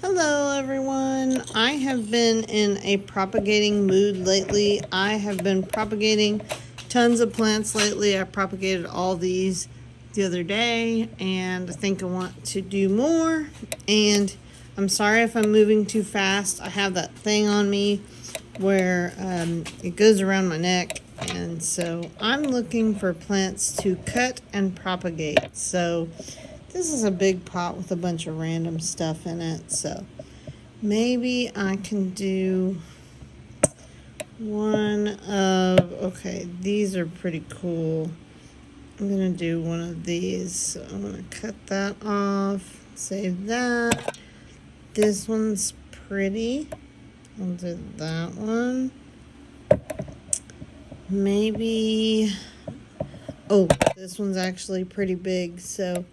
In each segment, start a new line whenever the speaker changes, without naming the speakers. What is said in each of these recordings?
Hello everyone. I have been in a propagating mood lately. I have been propagating tons of plants lately. I propagated all these the other day and I think I want to do more. And I'm sorry if I'm moving too fast. I have that thing on me where it goes around my neck, and so I'm looking for plants to cut and propagate. So this is a big pot with a bunch of random stuff in it, so maybe I can do one of, okay, these are pretty cool. I'm gonna do one of these, so I'm gonna cut that off, save that. This one's pretty. I'll do that one. Maybe, oh, this one's actually pretty big, so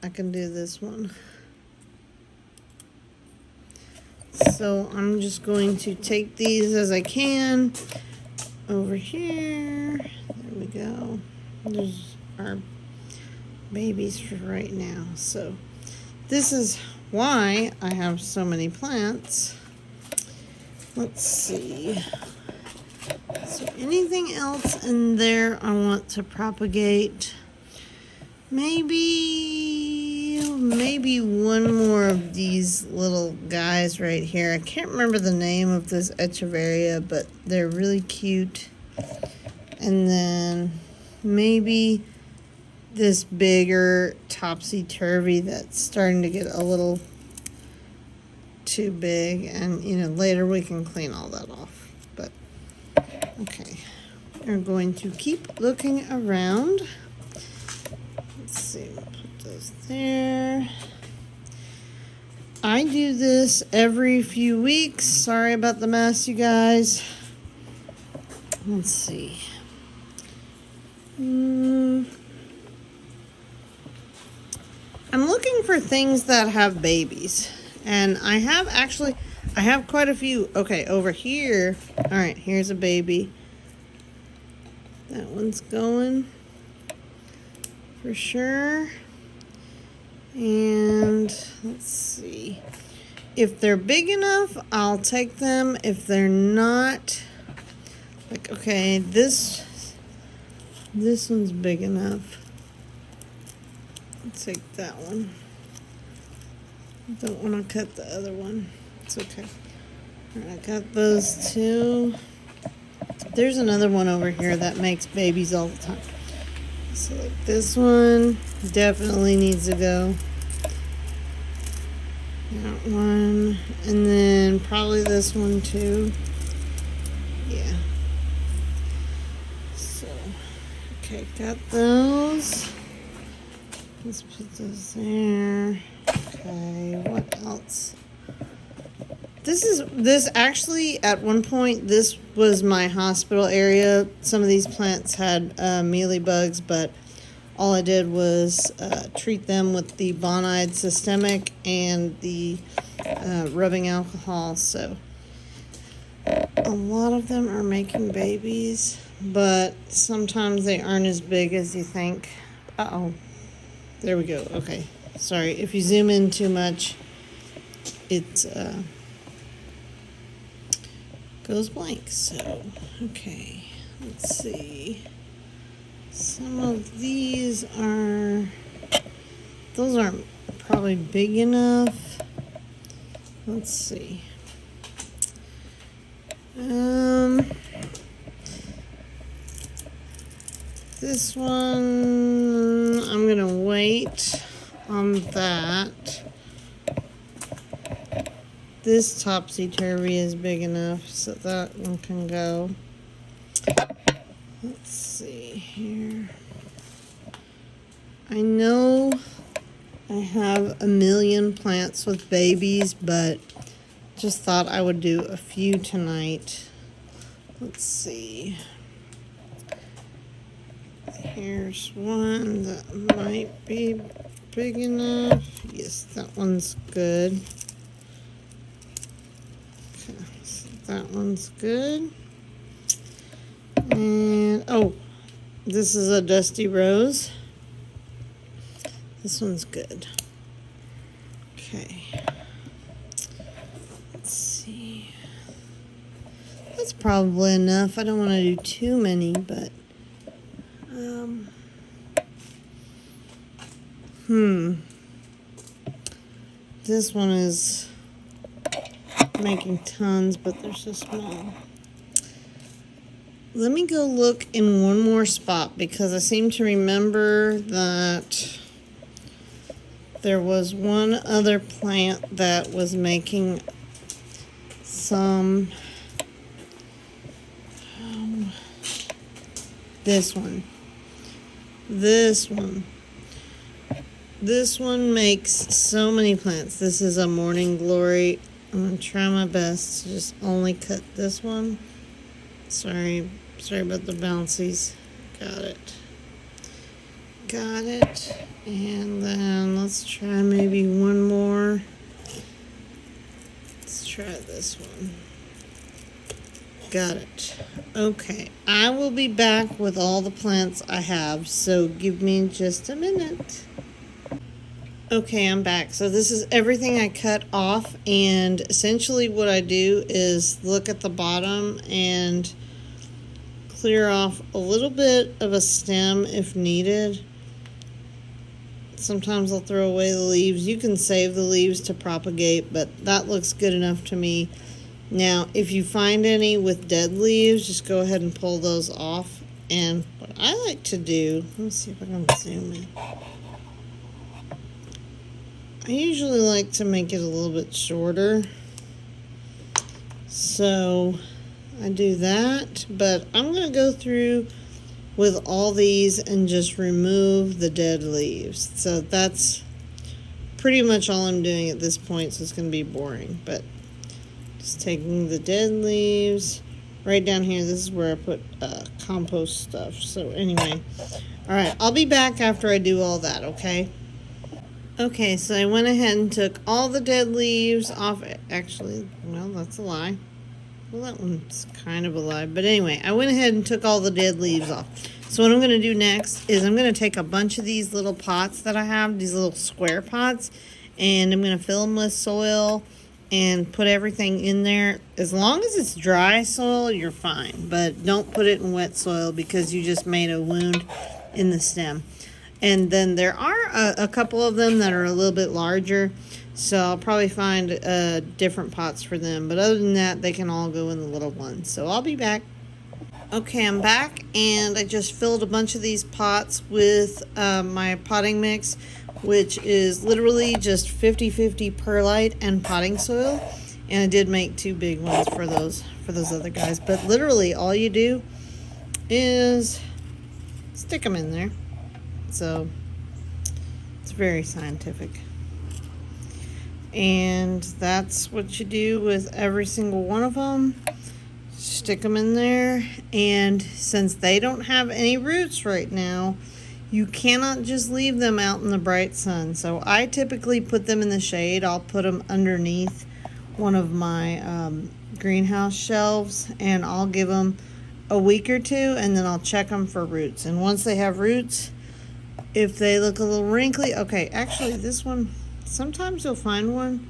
I can do this one. So I'm just going to take these as I can over here. There we go. There's our babies for right now. So this is why I have so many plants. Let's see. Is there anything else in there I want to propagate? Maybe one more of these little guys right here. I can't remember the name of this echeveria, but they're really cute. And then maybe this bigger topsy-turvy that's starting to get a little too big, and later we can clean all that off. But okay, we're going to keep looking around. Let's see, we'll put those there. I do this every few weeks. Sorry about the mess, you guys. Let's see. I'm looking for things that have babies. And I have quite a few. Okay, over here. All right, here's a baby. That one's going for sure. And let's see. If they're big enough, I'll take them. If they're not, like, okay, this one's big enough. Let's take that one. Don't want to cut the other one. It's okay. All right, I got those two. There's another one over here that makes babies all the time. So like this one definitely needs to go. That one. And then probably this one too. Yeah. So, okay, got those. Let's put those there. Okay, what else? This actually, at one point, this was my hospital area. Some of these plants had mealybugs, but all I did was treat them with the Bonide systemic and the rubbing alcohol. So a lot of them are making babies, but sometimes they aren't as big as you think. Uh-oh. There we go. Okay. Sorry. If you zoom in too much, it goes blank. So, okay. Let's see. Some of these those aren't probably big enough. Let's see. This one, I'm going to wait on that. This topsy-turvy is big enough, so that one can go. Let's see here. I know I have a million plants with babies, but just thought I would do a few tonight. Let's see. Here's one that might be big enough. Yes, that one's good. Okay, so that one's good. And, oh, this is a dusty rose. This one's good. Okay. probably enough. I don't want to do too many, but this one is making tons, but they're so small. Let me go look in one more spot because I seem to remember that there was one other plant that was making some. This one. This one makes so many plants. This is a morning glory. I'm going to try my best to just only cut this one. Sorry about the bouncies. Got it. And then let's try maybe one more. Let's try this one. Got it. Okay, I will be back with all the plants I have, so give me just a minute. Okay, I'm back. So this is everything I cut off, and essentially what I do is look at the bottom and clear off a little bit of a stem if needed. Sometimes I'll throw away the leaves. You can save the leaves to propagate, but that looks good enough to me. Now, if you find any with dead leaves, just go ahead and pull those off. And what I like to do, let me see if I can zoom in. I usually like to make it a little bit shorter. So I do that, but I'm going to go through with all these and just remove the dead leaves. So that's pretty much all I'm doing at this point, so it's going to be boring, but just taking the dead leaves right down here. This is where I put compost stuff. So anyway, all right, I'll be back after I do all that, okay? Okay, so I went ahead and took all the dead leaves off. Actually, well, that's a lie. Well, that one's kind of a lie. But anyway, I went ahead and took all the dead leaves off. So what I'm going to do next is I'm going to take a bunch of these little pots that I have, these little square pots, and I'm going to fill them with soil and put everything in there. As long as it's dry soil, you're fine. But don't put it in wet soil because you just made a wound in the stem. And then there are a couple of them that are a little bit larger. So I'll probably find different pots for them. But other than that, they can all go in the little ones. So I'll be back. Okay, I'm back. And I just filled a bunch of these pots with my potting mix, which is literally just 50-50 perlite and potting soil. And I did make 2 big ones for those other guys. But literally all you do is stick them in there. So it's very scientific. And that's what you do with every single one of them. Stick them in there. And since they don't have any roots right now, you cannot just leave them out in the bright sun. So I typically put them in the shade. I'll put them underneath one of my greenhouse shelves, and I'll give them a week or 2, and then I'll check them for roots. And once they have roots, if they look a little wrinkly, okay, actually this one, sometimes you'll find one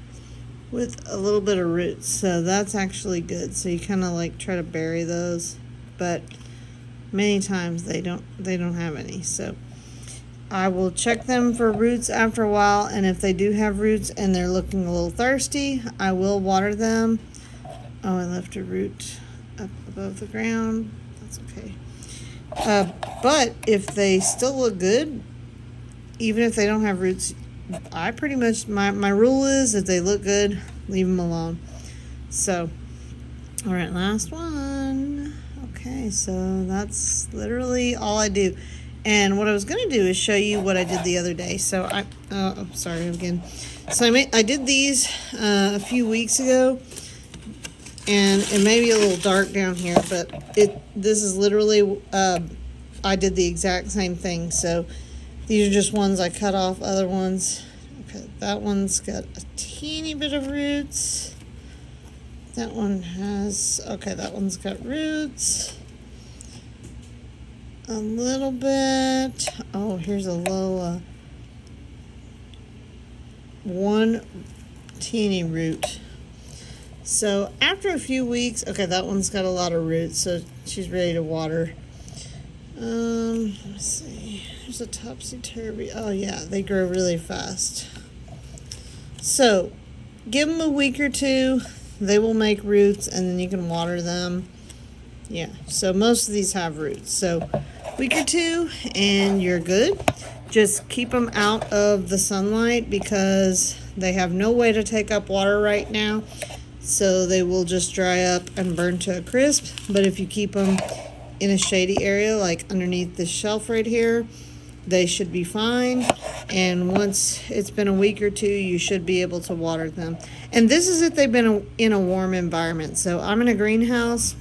with a little bit of roots, so that's actually good. So you kind of like try to bury those, but many times they don't have any. So I will check them for roots after a while, and if they do have roots and they're looking a little thirsty, I will water them. Oh, I left a root up above the ground. That's okay. But if they still look good, even if they don't have roots, I pretty much, my rule is if they look good, leave them alone. So, all right, last one. Okay, so that's literally all I do. And what I was going to do is show you what I did the other day. So sorry again. So I did these a few weeks ago, and it may be a little dark down here, but this is literally, I did the exact same thing. So these are just ones I cut off, other ones. Okay, that one's got a teeny bit of roots. That one has, okay, that one's got roots. A little bit. Oh, here's a low, one teeny root. So after a few weeks, okay, that one's got a lot of roots, so she's ready to water. Let's see. There's a topsy-turvy. Oh yeah, they grow really fast. So give them a week or two. They will make roots, and then you can water them. Yeah, so most of these have roots. So week or two, and you're good. Just keep them out of the sunlight because they have no way to take up water right now. So they will just dry up and burn to a crisp. But if you keep them in a shady area, like underneath this shelf right here, they should be fine. And once it's been a week or two, you should be able to water them. And this is if they've been in a warm environment. So I'm in a greenhouse.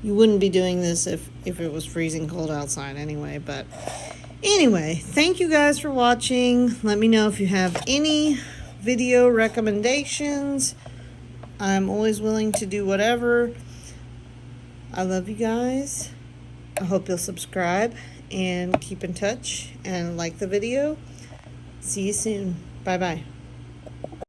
You wouldn't be doing this if it was freezing cold outside anyway. But anyway, thank you guys for watching. Let me know if you have any video recommendations. I'm always willing to do whatever. I love you guys. I hope you'll subscribe and keep in touch and like the video. See you soon. Bye-bye.